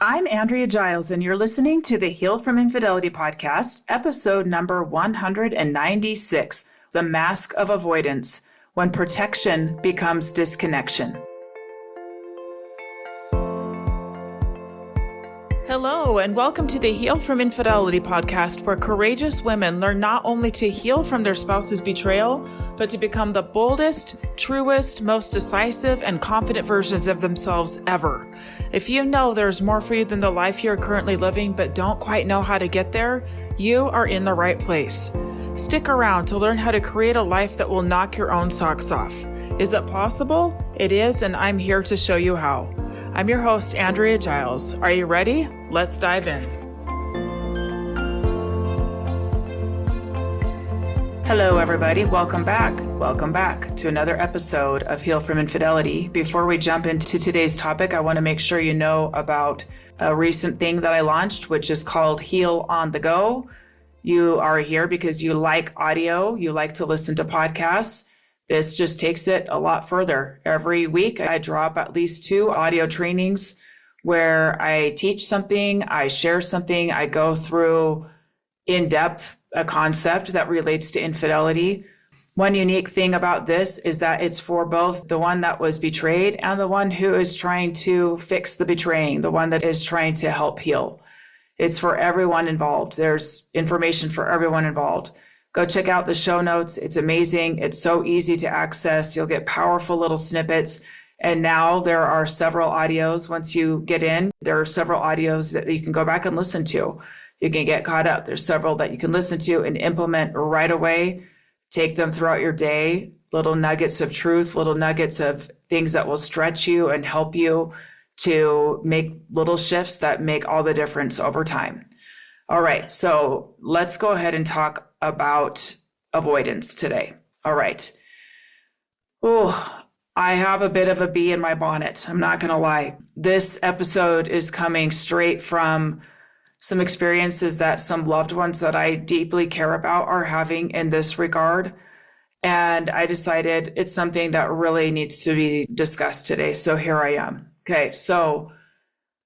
I'm Andrea Giles, and you're listening to the Heal from Infidelity podcast, episode number 196, The Mask of Avoidance, When Protection Becomes Disconnection. Hello, and welcome to the Heal from Infidelity podcast, where courageous women learn not only to heal from their spouse's betrayal, but to become the boldest, truest, most decisive, and confident versions of themselves ever. If you know there's more for you than the life you're currently living, but don't quite know how to get there, you are in the right place. Stick around to learn how to create a life that will knock your own socks off. Is it possible? It is, and I'm here to show you how. I'm your host, Andrea Giles. Are you ready? Let's dive in. Hello, everybody. Welcome back. Welcome back to another episode of Heal from Infidelity. Before we jump into today's topic, I want to make sure you know about a recent thing that I launched, which is called Heal on the Go. You are here because you like audio. You like to listen to podcasts. This just takes it a lot further. Every week, I drop at least 2 audio trainings where I teach something, I share something, I go through in depth a concept that relates to infidelity. One unique thing about this is that it's for both the one that was betrayed and the one who is trying to fix the betraying, the one that is trying to help heal. It's for everyone involved. There's information for everyone involved. Go check out the show notes. It's amazing. It's so easy to access. You'll get powerful little snippets. And now there are several audios. Once you get in, there are several audios that you can go back and listen to. You can get caught up. There's several that you can listen to and implement right away. Take them throughout your day. Little nuggets of truth, little nuggets of things that will stretch you and help you to make little shifts that make all the difference over time. All right, so let's go ahead and talk about avoidance today. All right. Oh, I have a bit of a bee in my bonnet. I'm not going to lie. This episode is coming straight from some experiences that some loved ones that I deeply care about are having in this regard. And I decided it's something that really needs to be discussed today. So here I am. Okay, so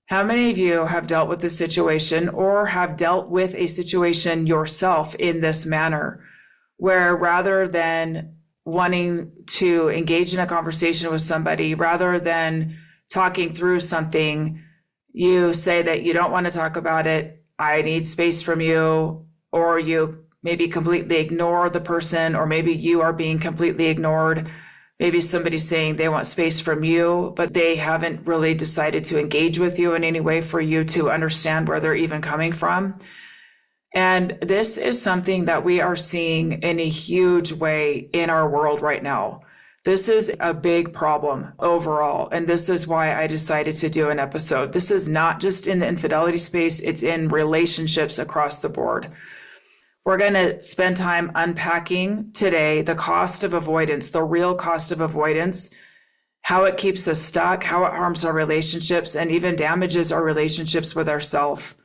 how many of you have dealt with this situation or have dealt with a situation yourself in this manner, where rather than wanting to engage in a conversation with somebody, rather than talking through something, you say that you don't want to talk about it, I need space from you, or you maybe completely ignore the person, or maybe you are being completely ignored. Maybe somebody's saying they want space from you, but they haven't really decided to engage with you in any way for you to understand where they're even coming from. And this is something that we are seeing in a huge way in our world right now. This is a big problem overall. And this is why I decided to do an episode. This is not just in the infidelity space, it's in relationships across the board. We're going to spend time unpacking today the cost of avoidance, the real cost of avoidance, how it keeps us stuck, how it harms our relationships, and even damages our relationships with ourselves.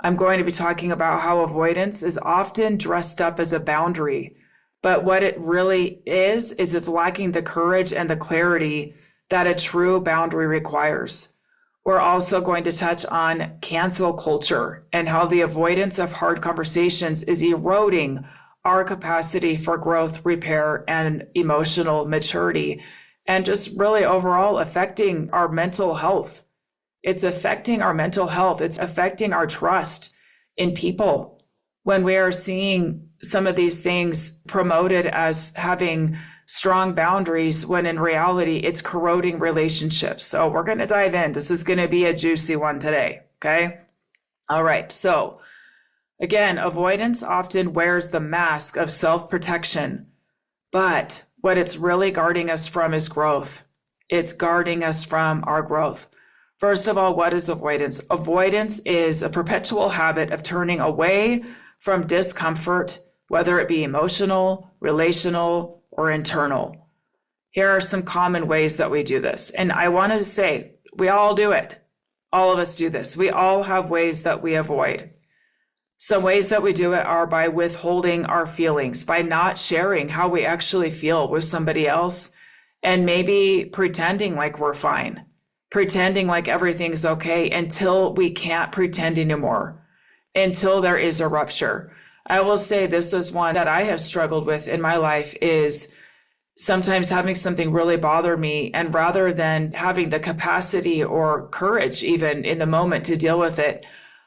I'm going to be talking about how avoidance is often dressed up as a boundary, but what it really is it's lacking the courage and the clarity that a true boundary requires. We're also going to touch on cancel culture and how the avoidance of hard conversations is eroding our capacity for growth, repair, and emotional maturity, and just really overall affecting our mental health. It's affecting our mental health. It's affecting our trust in people when we are seeing some of these things promoted as having strong boundaries, when in reality, it's corroding relationships. So we're going to dive in. This is going to be a juicy one today. Okay. All right. So again, avoidance often wears the mask of self-protection, but what it's really guarding us from is growth. It's guarding us from our growth. First of all, what is avoidance? Avoidance is a perpetual habit of turning away from discomfort, whether it be emotional, relational, or internal. Here are some common ways that we do this. And I wanted to say, we all do it. All of us do this. We all have ways that we avoid. Some ways that we do it are by withholding our feelings, by not sharing how we actually feel with somebody else, and maybe pretending like we're fine. pretending like everything's okay until we can't pretend anymore, until there is a rupture. I will say this is one that I have struggled with in my life, is sometimes having something really bother me, and rather than having the capacity or courage even in the moment to deal with it,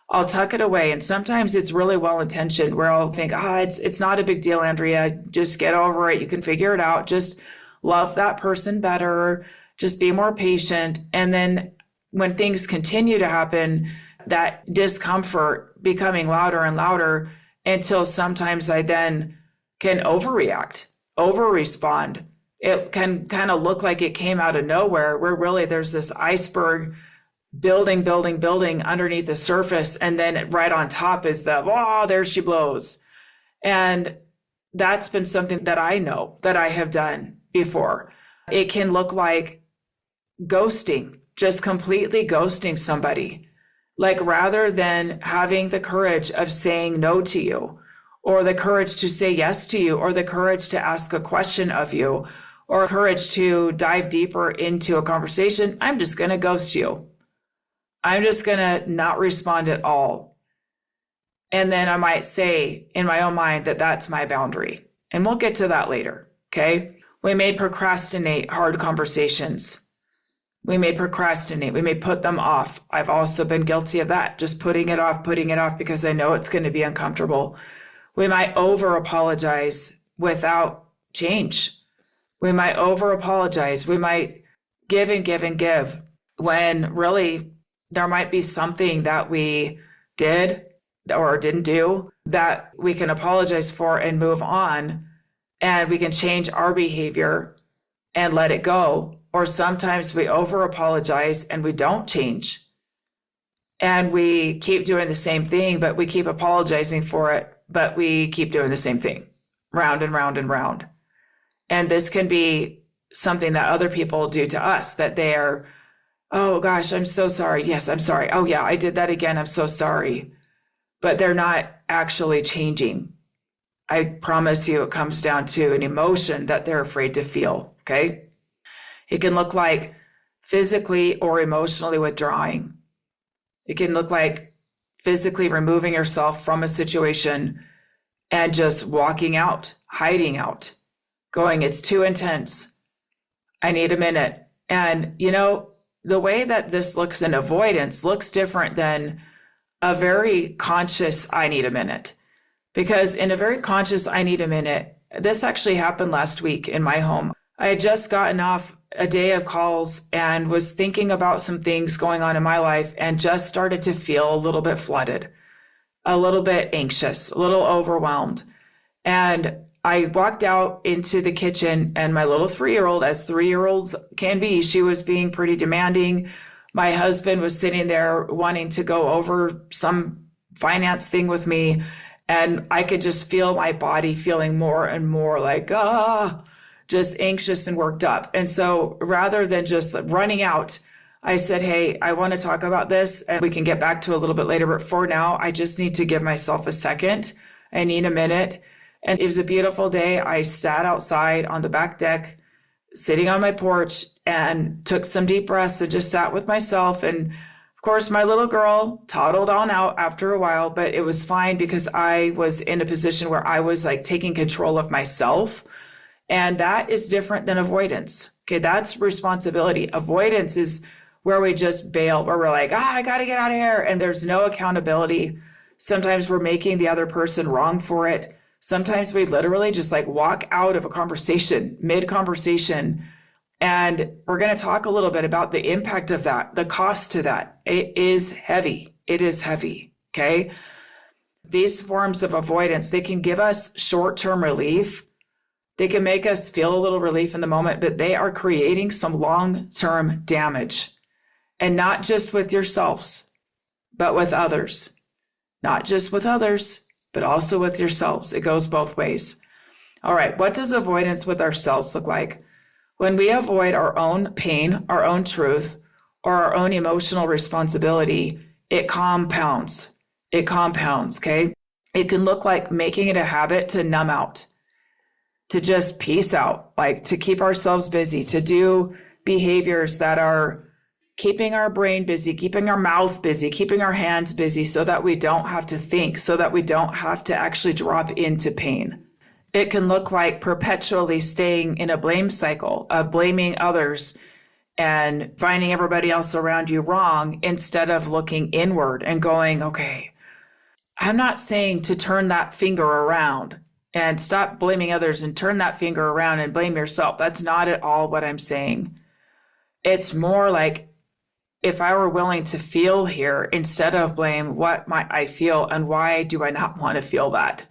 I'll tuck it away. And sometimes it's really well-intentioned, where I'll think, it's not a big deal, Andrea, just get over it. You can figure it out. Just love that person better. Just be more patient. And then when things continue to happen, that discomfort becoming louder and louder, until sometimes I then can overreact, over-respond. It can kind of look like it came out of nowhere, where really there's this iceberg building underneath the surface. And then right on top is there she blows. And that's been something that I know that I have done before. It can look like ghosting, just completely ghosting somebody. Like, rather than having the courage of saying no to you, or the courage to say yes to you, or the courage to ask a question of you, or courage to dive deeper into a conversation, I'm just going to ghost you. I'm just going to not respond at all. And then I might say in my own mind that that's my boundary. And we'll get to that later. Okay. We may procrastinate hard conversations. We may procrastinate. We may put them off. I've also been guilty of that, just putting it off because I know it's going to be uncomfortable. We might over apologize without change. We might over apologize. We might give and give and give, when really there might be something that we did or didn't do that we can apologize for and move on, and we can change our behavior and let it go. Or sometimes we over apologize and we don't change, and we keep doing the same thing, but we keep apologizing for it, but we keep doing the same thing round and round and round. And this can be something that other people do to us, that they are, oh gosh, I'm so sorry. Yes, I'm sorry. Oh yeah, I did that again. I'm so sorry. But they're not actually changing. I promise you, it comes down to an emotion that they're afraid to feel. Okay. It can look like physically or emotionally withdrawing. It can look like physically removing yourself from a situation and just walking out, hiding out, going, it's too intense. I need a minute. And, the way that this looks in avoidance looks different than a very conscious, I need a minute. Because in a very conscious, I need a minute, this actually happened last week in my home. I had just gotten off a day of calls and was thinking about some things going on in my life, and just started to feel a little bit flooded, a little bit anxious, a little overwhelmed. And I walked out into the kitchen, and my little 3-year-old, as 3-year-olds can be, she was being pretty demanding. My husband was sitting there wanting to go over some finance thing with me. And I could just feel my body feeling more and more like, just anxious and worked up. And so rather than just running out, I said, hey, I want to talk about this, and we can get back to it a little bit later. But for now, I just need to give myself a second. I need a minute. And it was a beautiful day. I sat outside on the back deck, sitting on my porch, and took some deep breaths and just sat with myself. And of course, my little girl toddled on out after a while, but it was fine because I was in a position where I was like taking control of myself. And that is different than avoidance. Okay, that's responsibility. Avoidance is where we just bail, where we're like, I got to get out of here. And there's no accountability. Sometimes we're making the other person wrong for it. Sometimes we literally just like walk out of a conversation, mid-conversation. And we're going to talk a little bit about the impact of that, the cost to that. It is heavy. It is heavy. Okay. These forms of avoidance, they can give us short-term relief. They can make us feel a little relief in the moment, but they are creating some long-term damage. And not just with yourselves, but with others. Not just with others, but also with yourselves. It goes both ways. All right. What does avoidance with ourselves look like? When we avoid our own pain, our own truth, or our own emotional responsibility, it compounds. It compounds, okay? It can look like making it a habit to numb out, to just peace out, like to keep ourselves busy, to do behaviors that are keeping our brain busy, keeping our mouth busy, keeping our hands busy so that we don't have to think, so that we don't have to actually drop into pain. It can look like perpetually staying in a blame cycle of blaming others and finding everybody else around you wrong instead of looking inward and going, okay, I'm not saying to turn that finger around and stop blaming others and turn that finger around and blame yourself. That's not at all what I'm saying. It's more like, if I were willing to feel here instead of blame, what might I feel and why do I not want to feel that?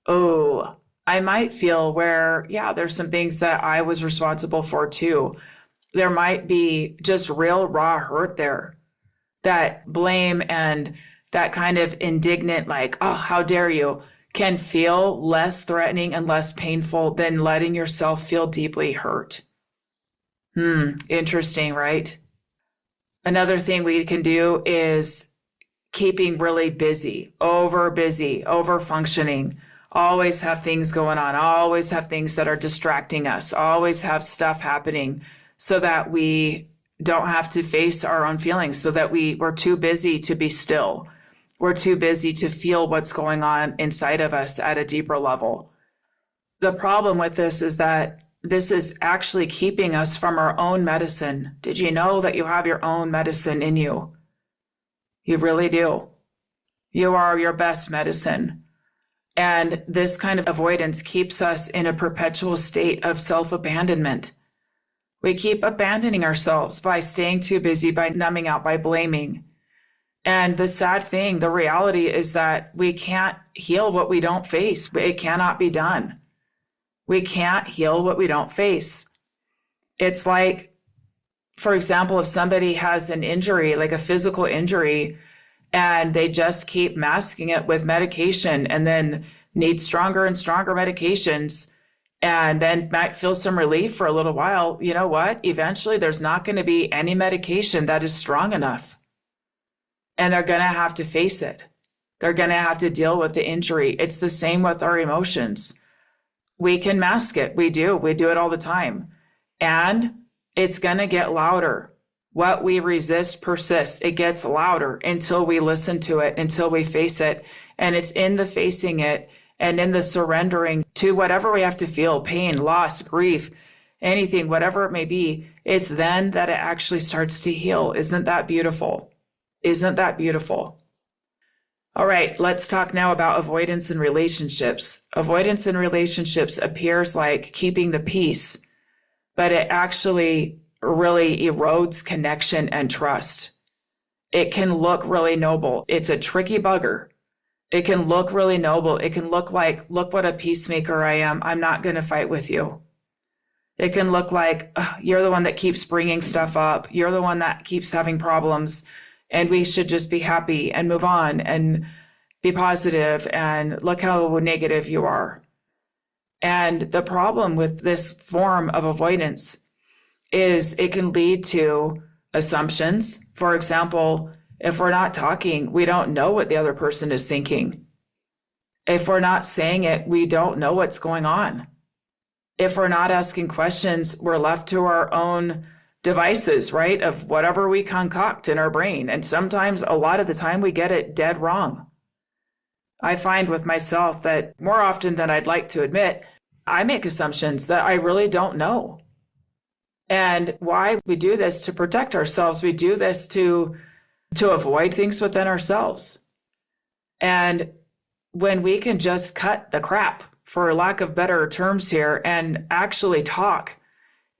Oh, I might feel where, yeah, there's some things that I was responsible for too. There might be just real raw hurt there. That blame and that kind of indignant, like, oh, how dare you, can feel less threatening and less painful than letting yourself feel deeply hurt. Interesting, right? Another thing we can do is keeping really busy, over functioning, always have things going on, always have things that are distracting us, always have stuff happening so that we don't have to face our own feelings, so that we're too busy to be still. We're too busy to feel what's going on inside of us at a deeper level. The problem with this is that this is actually keeping us from our own medicine. Did you know that you have your own medicine in you? You really do. You are your best medicine. And this kind of avoidance keeps us in a perpetual state of self-abandonment. We keep abandoning ourselves by staying too busy, by numbing out, by blaming. And the sad thing, the reality is that we can't heal what we don't face. It cannot be done. We can't heal what we don't face. It's like, for example, if somebody has an injury, like a physical injury, and they just keep masking it with medication and then need stronger and stronger medications, and then might feel some relief for a little while, you know what? Eventually, there's not going to be any medication that is strong enough. And they're going to have to face it. They're going to have to deal with the injury. It's the same with our emotions. We can mask it. We do it all the time. And it's going to get louder. What we resist persists. It gets louder until we listen to it, until we face it. And it's in the facing it and in the surrendering to whatever we have to feel, pain, loss, grief, anything, whatever it may be, it's then that it actually starts to heal. Isn't that beautiful? Isn't that beautiful? All right, let's talk now about avoidance in relationships. Avoidance in relationships appears like keeping the peace, but it actually really erodes connection and trust. It can look really noble. It's a tricky bugger. It can look really noble. It can look like, look what a peacemaker I am. I'm not going to fight with you. It can look like, you're the one that keeps bringing stuff up. You're the one that keeps having problems. And we should just be happy and move on and be positive and look how negative you are. And the problem with this form of avoidance is it can lead to assumptions. For example, if we're not talking, we don't know what the other person is thinking. If we're not saying it, we don't know what's going on. If we're not asking questions, we're left to our own devices, right, of whatever we concoct in our brain. And sometimes, a lot of the time, we get it dead wrong. I find with myself that more often than I'd like to admit, I make assumptions that I really don't know. And why we do this to protect ourselves, we do this to avoid things within ourselves. And when we can just cut the crap, for lack of better terms here, and actually talk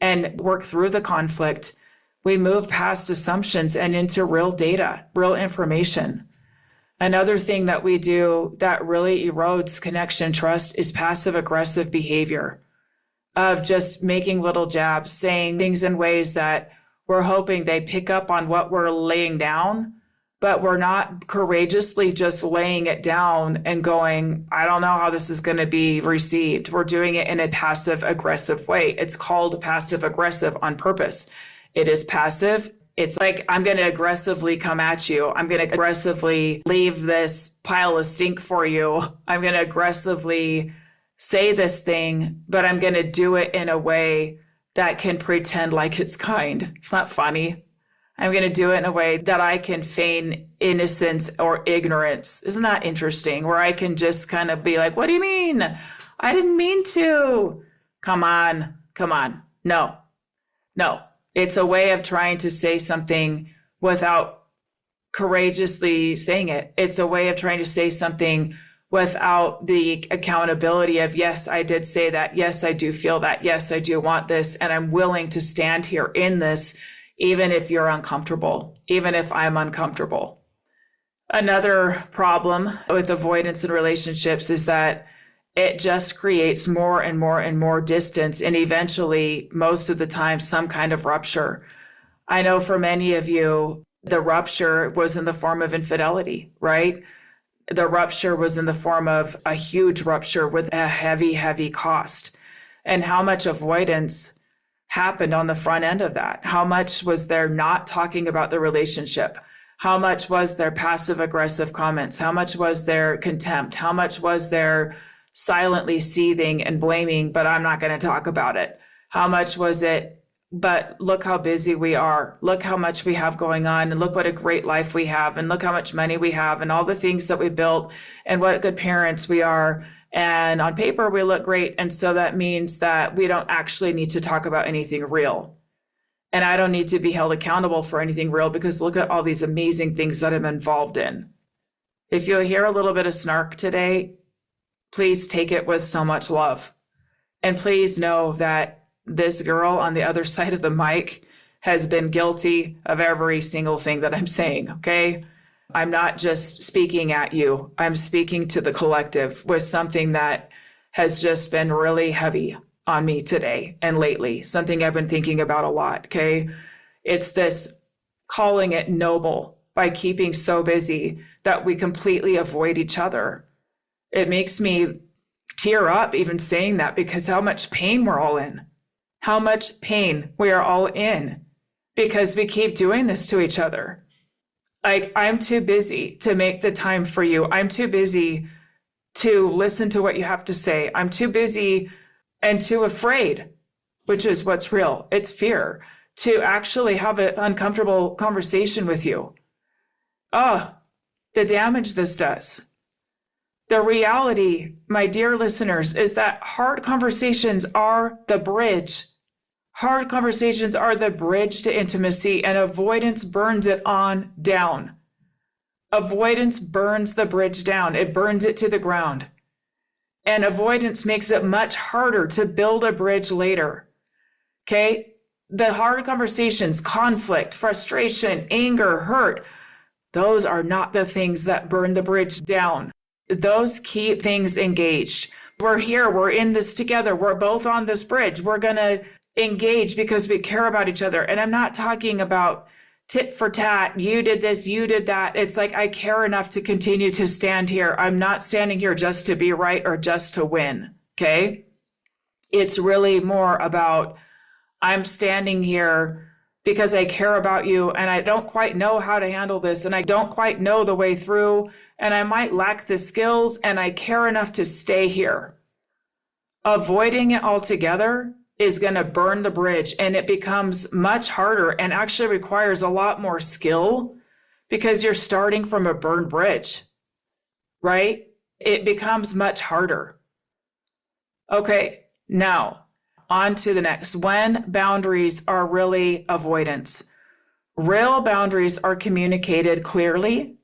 and work through the conflict, we move past assumptions and into real data, real information. Another thing that we do that really erodes connection trust is passive aggressive behavior of just making little jabs, saying things in ways that we're hoping they pick up on what we're laying down, but we're not courageously just laying it down and going, I don't know how this is going to be received. We're doing it in a passive aggressive way. It's called passive aggressive on purpose. It is passive. It's like, I'm going to aggressively come at you. I'm going to aggressively leave this pile of stink for you. I'm going to aggressively say this thing, but I'm going to do it in a way that can pretend like it's kind. It's not funny. I'm going to do it in a way that I can feign innocence or ignorance. Isn't that interesting? Where I can just kind of be like, what do you mean? I didn't mean to. Come on. No. It's a way of trying to say something without courageously saying it. It's a way of trying to say something without the accountability of, yes, I did say that. Yes, I do feel that. Yes, I do want this. And I'm willing to stand here in this, even if you're uncomfortable, even if I'm uncomfortable. Another problem with avoidance in relationships is that it just creates more and more distance, and eventually, most of the time, some kind of rupture. I know for many of you, the rupture was in the form of infidelity, right? The rupture was in the form of a huge rupture with a heavy cost. And how much avoidance happened on the front end of that? How much was there not talking about the relationship? How much was there passive aggressive comments? How much was there contempt? How much was there silently seething and blaming, but I'm not going to talk about it? How much was it, but look how busy we are. Look how much we have going on, and look what a great life we have, and look how much money we have, and all the things that we built, and what good parents we are. And on paper, we look great. And so that means that we don't actually need to talk about anything real. And I don't need to be held accountable for anything real, because look at all these amazing things that I'm involved in. If you hear a little bit of snark today, please take it with so much love. And please know that this girl on the other side of the mic has been guilty of every single thing that I'm saying, okay? I'm not just speaking at you. I'm speaking to the collective with something that has just been really heavy on me today and lately, something I've been thinking about a lot, okay? It's this calling it noble by keeping so busy that we completely avoid each other. It makes me tear up even saying that, because how much pain we're all in. How much pain we are all in because we keep doing this to each other. Like, I'm too busy to make the time for you. I'm too busy to listen to what you have to say. I'm too busy and too afraid, which is what's real. It's fear, to actually have an uncomfortable conversation with you. Oh, the damage this does. The reality, my dear listeners, is that hard conversations are the bridge. Hard conversations are the bridge to intimacy, and avoidance burns it on down. Avoidance burns the bridge down. It burns it to the ground. And avoidance makes it much harder to build a bridge later. Okay? The hard conversations, conflict, frustration, anger, hurt, those are not the things that burn the bridge down. Those keep things engaged. We're here. We're in this together. We're both on this bridge. We're going to engage because we care about each other. And I'm not talking about tit for tat. You did this, you did that. It's like, I care enough to continue to stand here. I'm not standing here just to be right or just to win. Okay? It's really more about, I'm standing here because I care about you, and I don't quite know how to handle this, and I don't quite know the way through, and I might lack the skills, and I care enough to stay here. Avoiding it altogether is going to burn the bridge, and it becomes much harder and actually requires a lot more skill because you're starting from a burned bridge, right? It becomes much harder. Okay, now on to the next. When boundaries are really avoidance. Real boundaries are communicated clearly.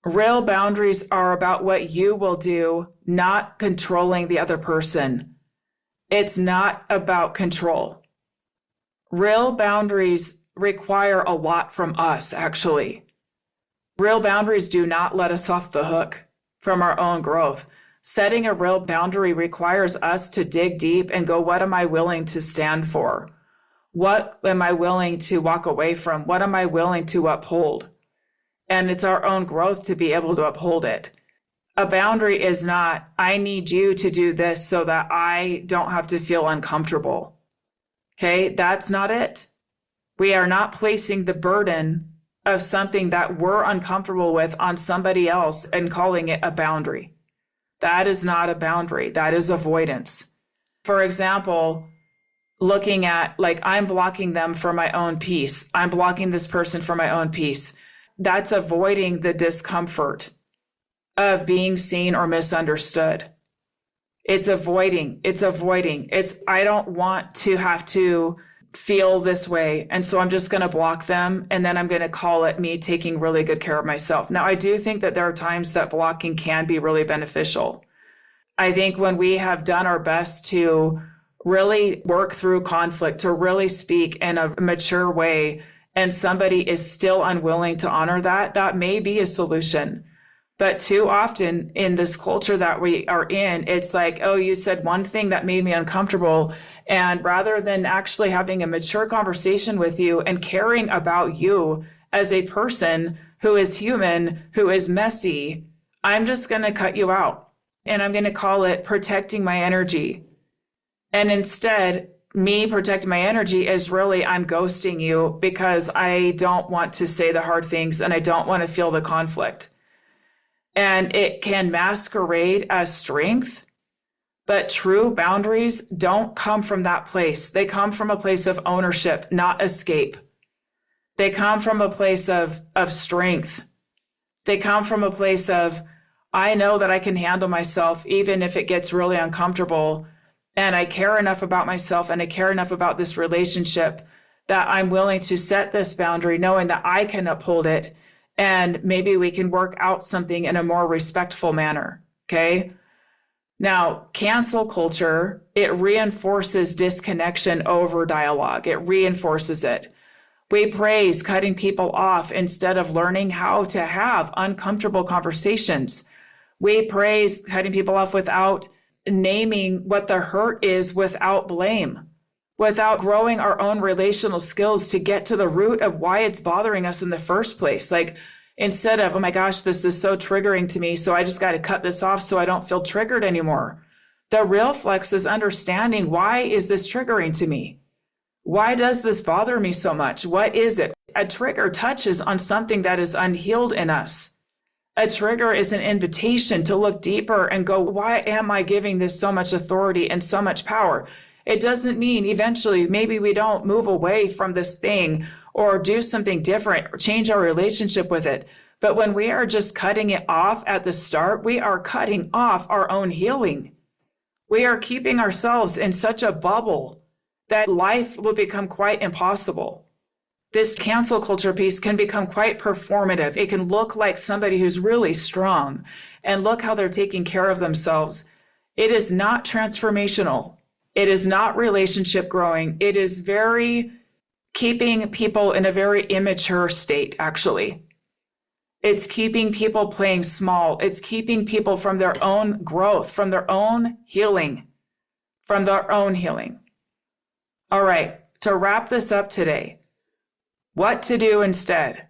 Real boundaries are about what you will do, not controlling the other person. It's not about control. Real boundaries require a lot from us, actually. Real boundaries do not let us off the hook from our own growth. Setting a real boundary requires us to dig deep and go, what am I willing to stand for? What am I willing to walk away from? What am I willing to uphold? And it's our own growth to be able to uphold it. A boundary is not, I need you to do this so that I don't have to feel uncomfortable. Okay, that's not it. We are not placing the burden of something that we're uncomfortable with on somebody else and calling it a boundary. That is not a boundary. That is avoidance. For example, looking at like, I'm blocking them for my own peace. I'm blocking this person for my own peace. That's avoiding the discomfort of being seen or misunderstood. It's avoiding. I don't want to have to feel this way. And so I'm just going to block them. And then I'm going to call it me taking really good care of myself. Now, I do think that there are times that blocking can be really beneficial. I think when we have done our best to really work through conflict, to really speak in a mature way, and somebody is still unwilling to honor that, that may be a solution. But too often in this culture that we are in, it's like, oh, you said one thing that made me uncomfortable. And rather than actually having a mature conversation with you and caring about you as a person who is human, who is messy, I'm just going to cut you out. And I'm going to call it protecting my energy. And instead, me protecting my energy is really, I'm ghosting you because I don't want to say the hard things and I don't want to feel the conflict. And it can masquerade as strength, but true boundaries don't come from that place. They come from a place of ownership, not escape. They come from a place of strength. They come from a place of, I know that I can handle myself even if it gets really uncomfortable. And I care enough about myself and I care enough about this relationship that I'm willing to set this boundary knowing that I can uphold it. And maybe we can work out something in a more respectful manner, okay? Now, cancel culture, it reinforces disconnection over dialogue. It reinforces it. We praise cutting people off instead of learning how to have uncomfortable conversations. We praise cutting people off without naming what the hurt is, without blame, without growing our own relational skills to get to the root of why it's bothering us in the first place. Like, instead of, oh my gosh, this is so triggering to me, so I just got to cut this off so I don't feel triggered anymore. The real flex is understanding, why is this triggering to me? Why does this bother me so much? What is it? A trigger touches on something that is unhealed in us. A trigger is an invitation to look deeper and go, why am I giving this so much authority and so much power? It doesn't mean eventually maybe we don't move away from this thing or do something different or change our relationship with it. But when we are just cutting it off at the start, we are cutting off our own healing. We are keeping ourselves in such a bubble that life will become quite impossible. This cancel culture piece can become quite performative. It can look like somebody who's really strong and look how they're taking care of themselves. It is not transformational. It is not relationship growing. It is very keeping people in a very immature state, actually. It's keeping people playing small. It's keeping people from their own growth, from their own healing, All right, to wrap this up today, what to do instead?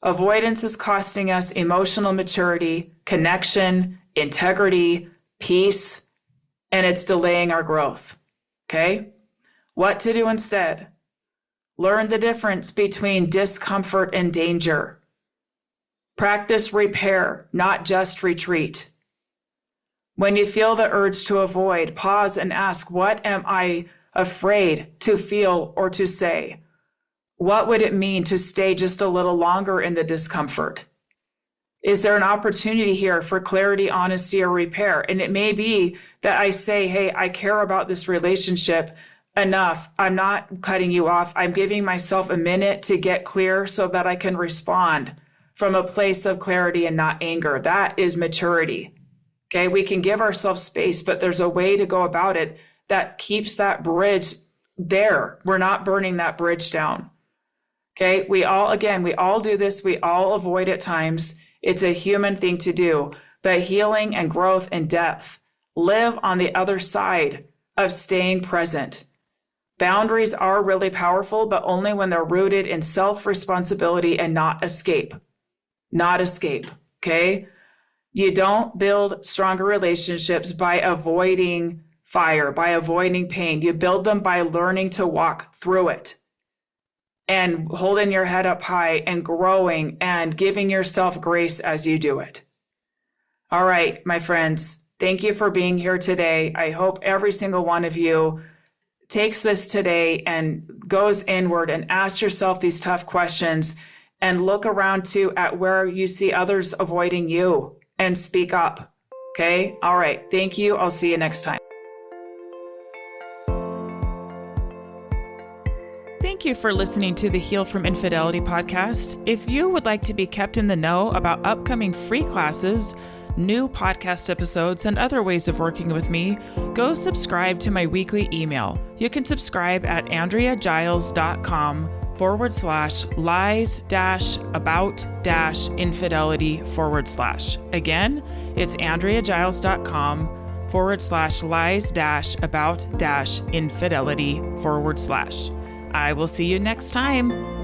Avoidance is costing us emotional maturity, connection, integrity, peace, and it's delaying our growth. Okay? What to do instead? Learn the difference between discomfort and danger. Practice repair, not just retreat. When you feel the urge to avoid, pause and ask, what am I afraid to feel or to say? What would it mean to stay just a little longer in the discomfort? Is there an opportunity here for clarity, honesty, or repair? And it may be that I say, hey, I care about this relationship enough. I'm not cutting you off. I'm giving myself a minute to get clear so that I can respond from a place of clarity and not anger. That is maturity. Okay, we can give ourselves space, but there's a way to go about it that keeps that bridge there. We're not burning that bridge down. Okay, we all do this. We all avoid at times. It's a human thing to do, but healing and growth and depth live on the other side of staying present. Boundaries are really powerful, but only when they're rooted in self-responsibility and not escape. Not escape, okay? You don't build stronger relationships by avoiding fire, by avoiding pain. You build them by learning to walk through it and holding your head up high and growing and giving yourself grace as you do it. All right, my friends, thank you for being here today. I hope every single one of you takes this today and goes inward and asks yourself these tough questions and look around too at where you see others avoiding you and speak up. Okay? All right. Thank you. I'll see you next time. Thank you for listening to the Heal from Infidelity podcast. If you would like to be kept in the know about upcoming free classes, new podcast episodes, and other ways of working with me, go subscribe to my weekly email. You can subscribe at AndreaGiles.com/lies-about-infidelity/. Again, it's AndreaGiles.com/lies-about-infidelity/. I will see you next time.